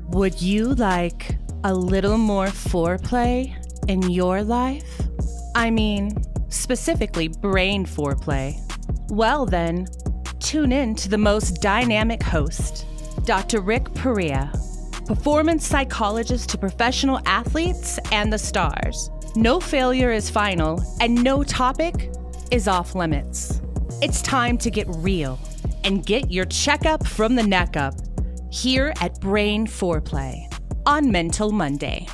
Would you like a little more foreplay in your life? I mean, specifically brain foreplay. Well then, tune in to the most dynamic host, Dr. Rick Perea, performance psychologist to professional athletes and the stars. No failure is final, and no topic is off limits. It's time to get real and get your checkup from the neck up here at Brain Foreplay on Mental Monday.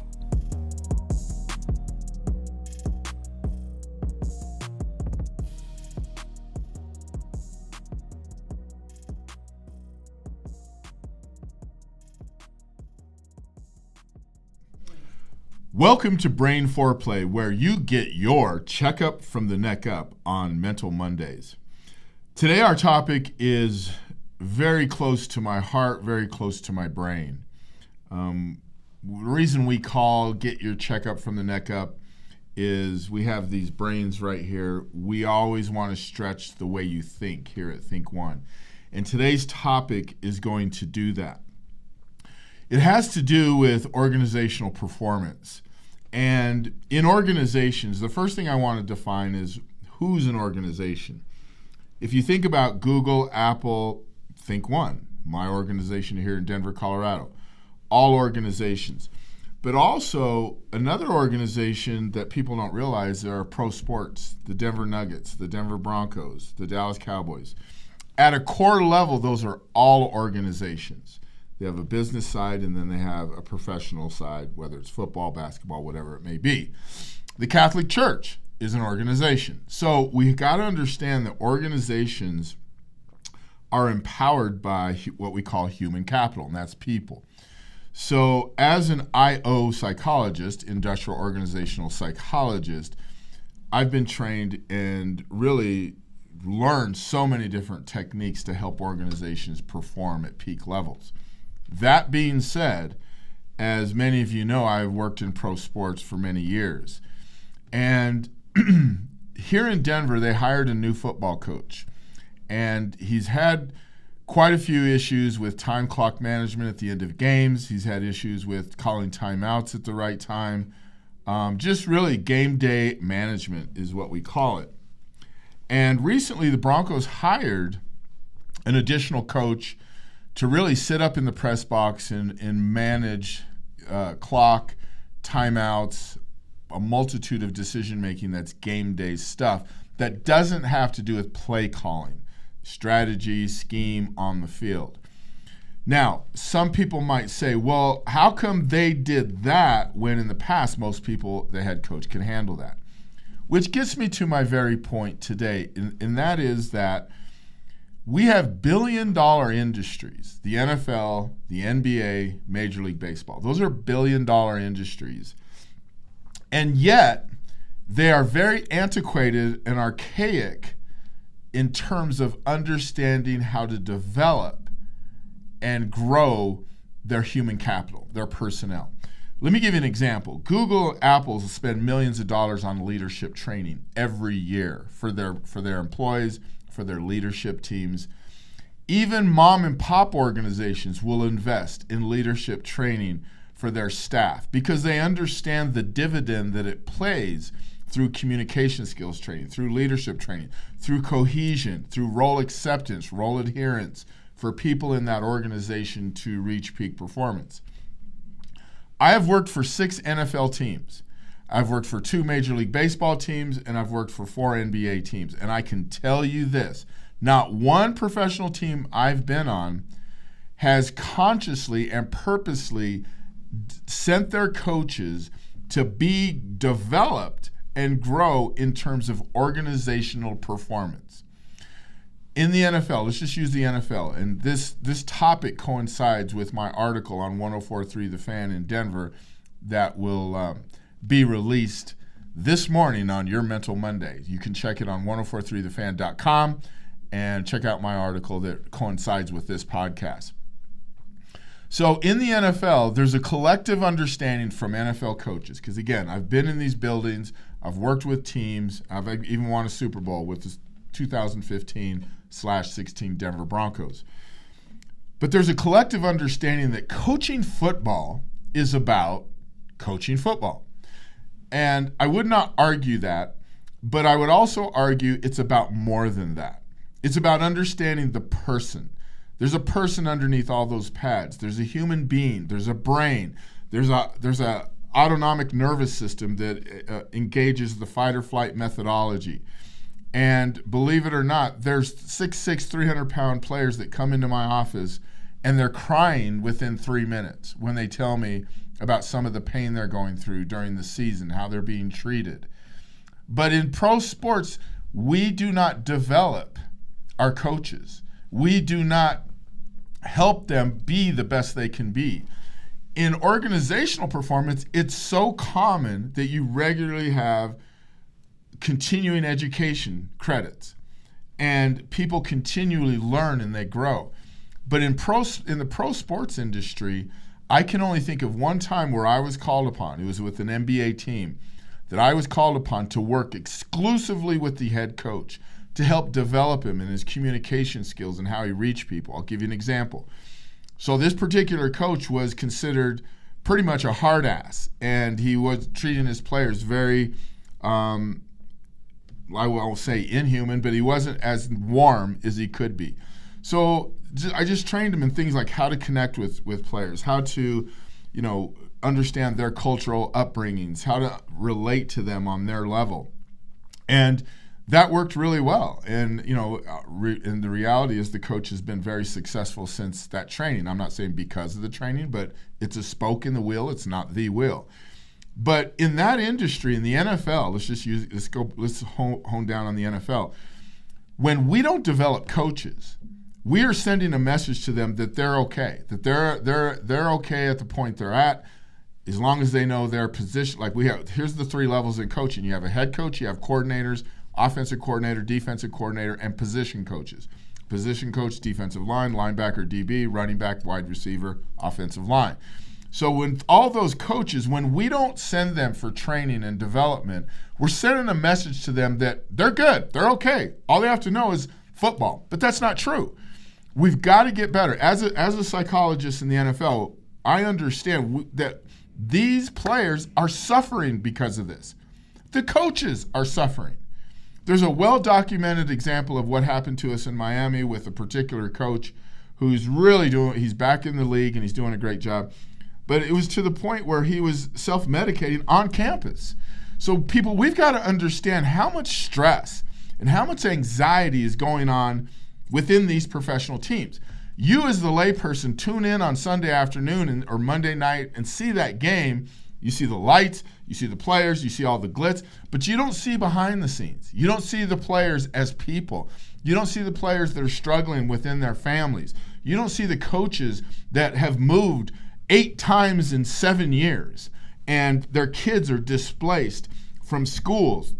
Welcome to Brain Foreplay, where you get your checkup from the neck up on Mental Mondays. Today our topic is very close to my heart, very close to my brain. The reason we call Get Your Checkup from the Neck Up is we have these brains right here. We always want to stretch the way you think here at Think One. And today's topic is going to do that. It has to do with organizational performance. And in organizations, the first thing I want to define is who's an organization. If you think about Google, Apple, Think One, my organization here in Denver, Colorado, all organizations. But also another organization that people don't realize are pro sports, the Denver Nuggets, the Denver Broncos, the Dallas Cowboys. At a core level, those are all organizations. They have a business side and then they have a professional side, whether it's football, basketball, whatever it may be. The Catholic Church is an organization. So we've got to understand that organizations are empowered by what we call human capital, and that's people. So as an IO psychologist, industrial organizational psychologist, I've been trained and really learned so many different techniques to help organizations perform at peak levels. That being said, as many of you know, I've worked in pro sports for many years. And here in Denver, they hired a new football coach. And he's had quite a few issues with time clock management at the end of games. He's had issues with calling timeouts at the right time. Just really game day management is what we call it. And recently, the Broncos hired an additional coach to really sit up in the press box and manage clock, timeouts, a multitude of decision-making that's game day stuff that doesn't have to do with play calling, strategy, scheme on the field. Now, some people might say, well, how come they did that when in the past most people, the head coach, can handle that? Which gets me to my very point today, and that is that we have billion-dollar industries, the NFL, the NBA, Major League Baseball. Those are billion-dollar industries. And yet, they are very antiquated and archaic in terms of understanding how to develop and grow their human capital, their personnel. Let me give you an example. Google, Apple spend millions of dollars on leadership training every year for their employees, for their leadership teams. Even mom and pop organizations will invest in leadership training for their staff because they understand the dividend that it plays through communication skills training, through leadership training, through cohesion, through role acceptance, role adherence for people in that organization to reach peak performance. I have worked for 6 NFL teams. I've worked for 2 Major League Baseball teams, and I've worked for 4 NBA teams. And I can tell you this, not one professional team I've been on has consciously and purposely sent their coaches to be developed and grow in terms of organizational performance. In the NFL, let's just use the NFL, and this topic coincides with my article on 104.3 The Fan in Denver that will be released this morning on Your Mental Monday. You can check it on 1043thefan.com and check out my article that coincides with this podcast. So in the NFL, there's a collective understanding from NFL coaches, because again, I've been in these buildings, I've worked with teams, I've even won a Super Bowl with the 2015/16 Denver Broncos. But there's a collective understanding that coaching football is about coaching football. And I would not argue that, but I would also argue it's about more than that. It's about understanding the person. There's a person underneath all those pads. There's a human being. There's a brain. There's a autonomic nervous system that engages the fight or flight methodology. And believe it or not, there's 6'6", 300-pound players that come into my office and they're crying within 3 minutes when they tell me about some of the pain they're going through during the season, how they're being treated. But in pro sports, we do not develop our coaches. We do not help them be the best they can be. In organizational performance, it's so common that you regularly have continuing education credits and people continually learn and they grow. But in the pro sports industry, I can only think of one time where I was called upon. It was with an NBA team that I was called upon to work exclusively with the head coach to help develop him in his communication skills and how he reached people. I'll give you an example. So this particular coach was considered pretty much a hard ass, and he was treating his players very, I won't say inhuman, but he wasn't as warm as he could be. So I just trained him in things like how to connect with players, how to, understand their cultural upbringings, how to relate to them on their level. And that worked really well. And, and the reality is the coach has been very successful since that training. I'm not saying because of the training, but it's a spoke in the wheel. It's not the wheel. But in that industry, in the NFL, let's hone down on the NFL. When we don't develop coaches, we are sending a message to them that they're okay, that they're okay at the point they're at, as long as they know their position. Like here's the 3 levels in coaching. You have a head coach, you have coordinators, offensive coordinator, defensive coordinator, and position coaches. Position coach, defensive line, linebacker, DB, running back, wide receiver, offensive line. So when all those coaches, when we don't send them for training and development, we're sending a message to them that they're good, they're okay. All they have to know is football. But that's not true. We've got to get better. As a psychologist in the NFL, I understand that these players are suffering because of this. The coaches are suffering. There's a well-documented example of what happened to us in Miami with a particular coach who's really he's back in the league and he's doing a great job. But it was to the point where he was self-medicating on campus. So we've got to understand how much stress and how much anxiety is going on within these professional teams. You as the layperson tune in on Sunday afternoon or Monday night and see that game. You see the lights, you see the players, you see all the glitz, but you don't see behind the scenes. You don't see the players as people. You don't see the players that are struggling within their families. You don't see the coaches that have moved 8 times in 7 years and their kids are displaced from schools.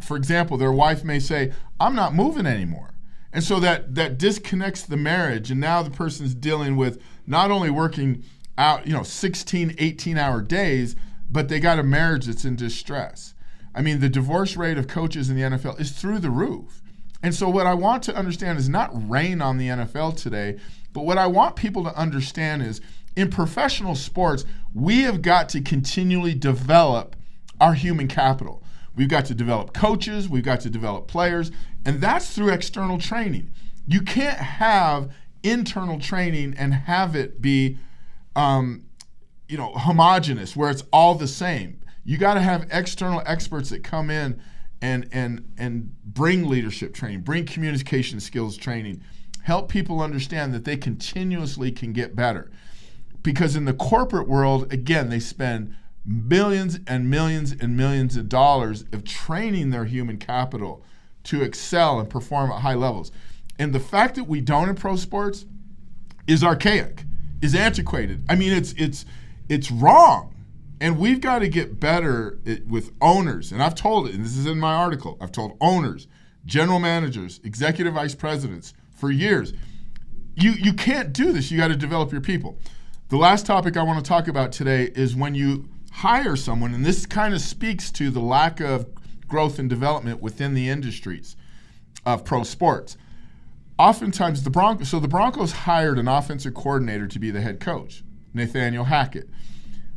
For example, their wife may say, I'm not moving anymore. And so that disconnects the marriage, and now the person's dealing with not only working out, 16, 18-hour days, but they got a marriage that's in distress. I mean, the divorce rate of coaches in the NFL is through the roof. And so what I want to understand is not rain on the NFL today, but what I want people to understand is in professional sports, we have got to continually develop our human capital. We've got to develop coaches, we've got to develop players, and that's through external training. You can't have internal training and have it be homogenous, where it's all the same. You got to have external experts that come in and bring leadership training, bring communication skills training, help people understand that they continuously can get better. Because in the corporate world, again, they spend millions and millions and millions of dollars of training their human capital to excel and perform at high levels. And the fact that we don't in pro sports is archaic, is antiquated. I mean, it's wrong. And we've got to get better with owners. And I've told it, and this is in my article, I've told owners, general managers, executive vice presidents for years, you can't do this. You got to develop your people. The last topic I want to talk about today is when you hire someone, and this kind of speaks to the lack of growth and development within the industries of pro sports. oftentimes the Broncos hired an offensive coordinator to be the head coach, Nathaniel Hackett.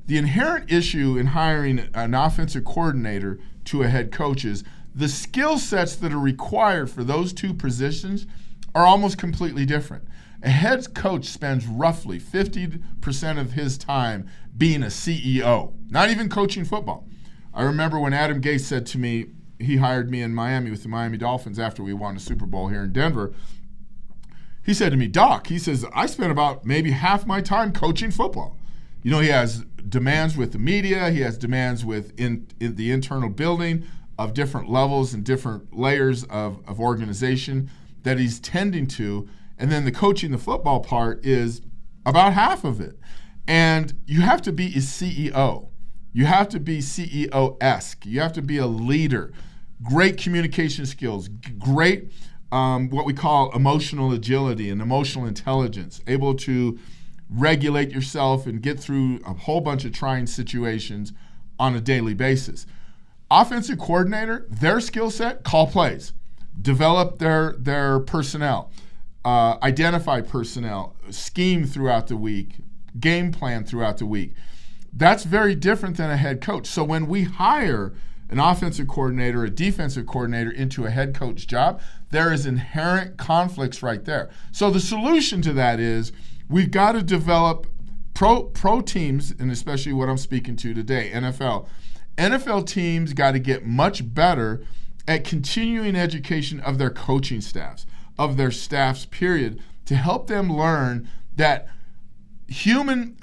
The inherent issue in hiring an offensive coordinator to a head coach is the skill sets that are required for those two positions are almost completely different. A head coach spends roughly 50% of his time being a CEO, not even coaching football. I remember when Adam Gase said to me, he hired me in Miami with the Miami Dolphins after we won a Super Bowl here in Denver. He said to me, Doc, he says, I spent about maybe half my time coaching football. You know, he has demands with the media. He has demands with in the internal building of different levels and different layers of organization that he's tending to. And then the coaching the football part is about half of it. And you have to be a CEO. You have to be CEO-esque. You have to be a leader. Great communication skills, great what we call emotional agility and emotional intelligence, able to regulate yourself and get through a whole bunch of trying situations on a daily basis. Offensive coordinator, their skill set, call plays, develop their personnel, identify personnel, scheme throughout the week, game plan throughout the week. That's very different than a head coach. So when we hire an offensive coordinator, a defensive coordinator into a head coach job, there is inherent conflicts right there. So the solution to that is we've got to develop pro teams, and especially what I'm speaking to today, NFL. NFL teams got to get much better at continuing education of their coaching staffs, of their staffs, period, to help them learn that human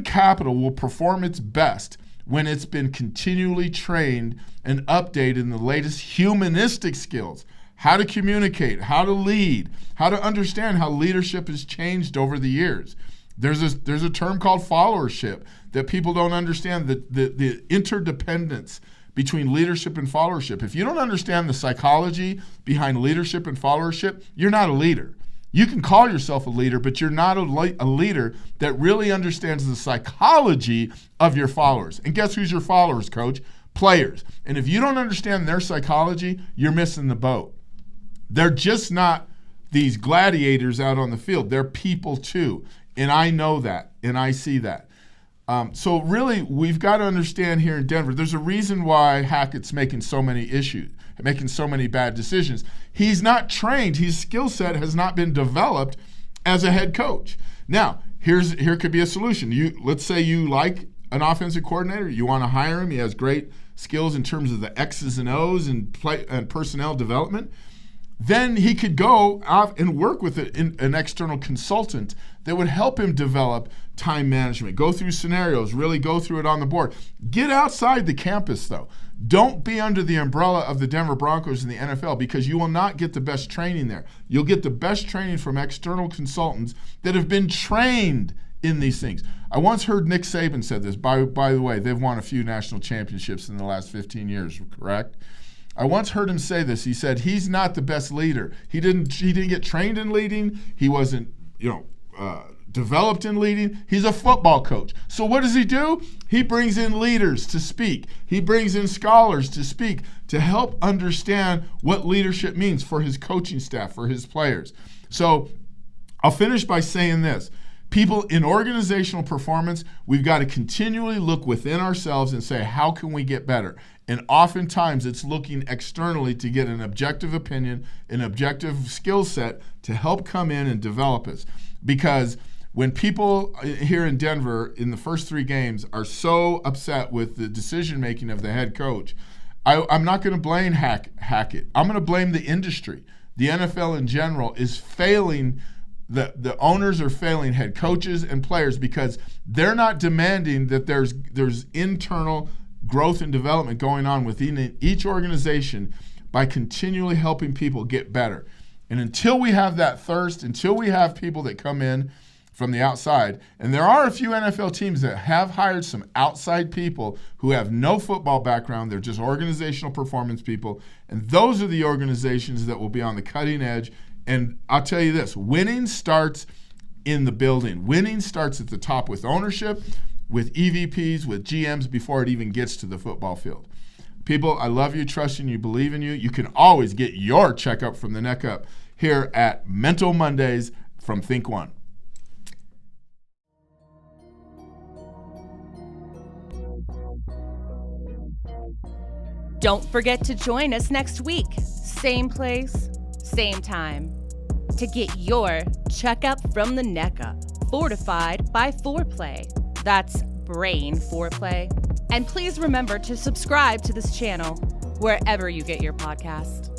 capital will perform its best when it's been continually trained and updated in the latest humanistic skills, how to communicate, how to lead, how to understand how leadership has changed over the years. There's a term called followership that people don't understand, the interdependence between leadership and followership. If you don't understand the psychology behind leadership and followership, you're not a leader. You can call yourself a leader, but you're not a leader that really understands the psychology of your followers. And guess who's your followers, coach? Players. And if you don't understand their psychology, you're missing the boat. They're just not these gladiators out on the field. They're people too. And I know that, and I see that. So really, we've got to understand here in Denver, there's a reason why Hackett's making so many bad decisions. He's not trained. His skill set has not been developed as a head coach. Now, here could be a solution. Let's say you like an offensive coordinator. You want to hire him. He has great skills in terms of the X's and O's and personnel development. Then he could go out and work with an external consultant that would help him develop time management, go through scenarios, really go through it on the board. Get outside the campus, though. Don't be under the umbrella of the Denver Broncos in the NFL, because you will not get the best training there. You'll get the best training from external consultants that have been trained in these things. I once heard Nick Saban said this. By the way, they've won a few national championships in the last 15 years, correct? I once heard him say this. He said he's not the best leader. He didn't get trained in leading. He wasn't, developed in leading. He's a football coach. So what does he do? He brings in leaders to speak. He brings in scholars to speak to help understand what leadership means for his coaching staff, for his players. So I'll finish by saying this. People in organizational performance, we've got to continually look within ourselves and say, how can we get better? And oftentimes it's looking externally to get an objective opinion, an objective skill set to help come in and develop us. Because when people here in Denver in the first 3 games are so upset with the decision-making of the head coach, I'm not going to blame Hackett. I'm going to blame the industry. The NFL in general is failing. The owners are failing head coaches and players because they're not demanding that there's internal growth and development going on within each organization by continually helping people get better. And until we have that thirst, until we have people that come in from the outside, and there are a few NFL teams that have hired some outside people who have no football background, they're just organizational performance people, and those are the organizations that will be on the cutting edge. And I'll tell you this, winning starts in the building. Winning starts at the top with ownership, with EVPs, with GMs before it even gets to the football field. People, I love you, trust in you, believe in you. You can always get your checkup from the neck up. here at Mental Mondays from Think One. Don't forget to join us next week. Same place, same time. To get your checkup from the neck up, fortified by foreplay. That's brain foreplay. And please remember to subscribe to this channel wherever you get your podcast.